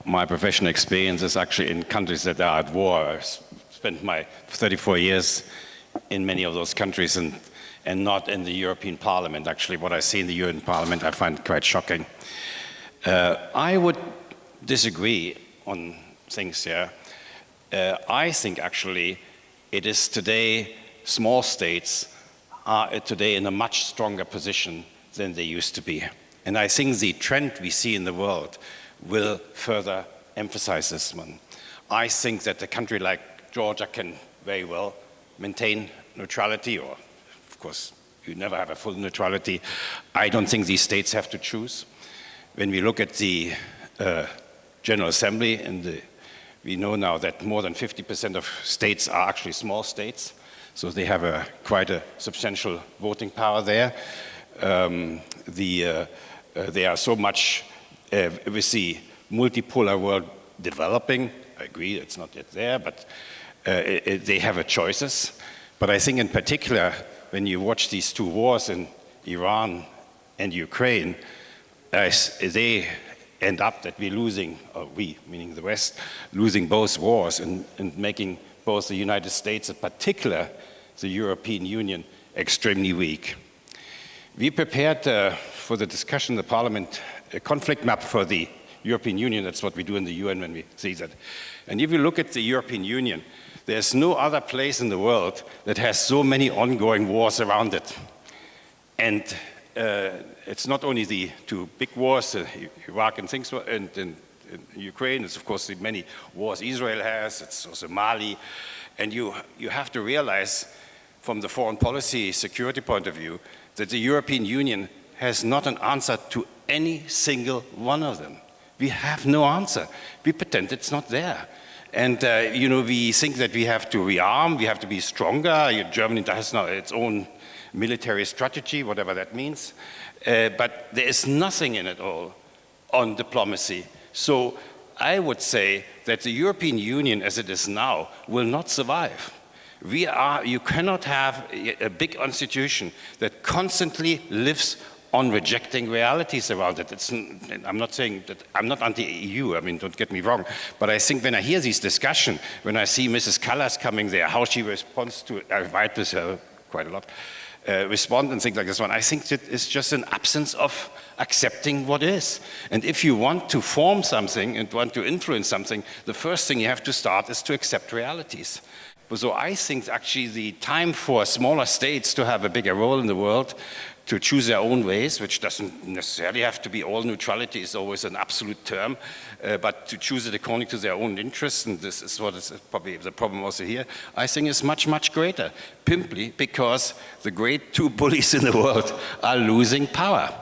my professional experience is actually in countries that are at war. I spent my 34 years in many of those countries and not in the European Parliament. Actually, what I see in the European Parliament I find quite shocking. I would disagree on things here. I think actually it is today, small states are today in a much stronger position than they used to be. And I think the trend we see in the world will further emphasize this one. I think that a country like Georgia can very well maintain neutrality, or of course you never have a full neutrality. I don't think these states have to choose. When we look at the General Assembly, we know now that more than 50% of states are actually small states, so they have quite a substantial voting power there. They are so much with the multipolar world developing. I agree, it's not yet there, but they have choices. But I think in particular, when you watch these two wars in Iran and Ukraine, they end up that we're losing, or we, meaning the West, losing both wars and making both the United States, in particular the European Union, extremely weak. We prepared for the discussion in the Parliament a conflict map for the European Union. That's what we do in the UN when we see that. And if you look at the European Union, there's no other place in the world that has so many ongoing wars around it. And it's not only the two big wars, Iraq and things, and Ukraine. It's of course the many wars Israel has. It's also Mali. And you have to realize from the foreign policy security point of view that the European Union has not an answer to any single one of them. We have no answer. We pretend it's not there. And we think that we have to rearm, we have to be stronger. Germany has now its own military strategy, whatever that means. But there is nothing in it all on diplomacy. So I would say that the European Union as it is now will not survive. You cannot have a big institution that constantly lives on rejecting realities around it. I'm not saying that I'm not anti-EU, I mean, don't get me wrong, but I think when I hear this discussion, when I see Mrs. Callas coming there, how she responds to it, I write this quite a lot, respond and things like this one, I think that it's just an absence of accepting what is. And if you want to form something and want to influence something, the first thing you have to start is to accept realities. So I think actually the time for smaller states to have a bigger role in the world, to choose their own ways, which doesn't necessarily have to be all neutrality is always an absolute term, but to choose it according to their own interests, and this is what is probably the problem also here, I think is much, much greater, simply because the great two bullies in the world are losing power.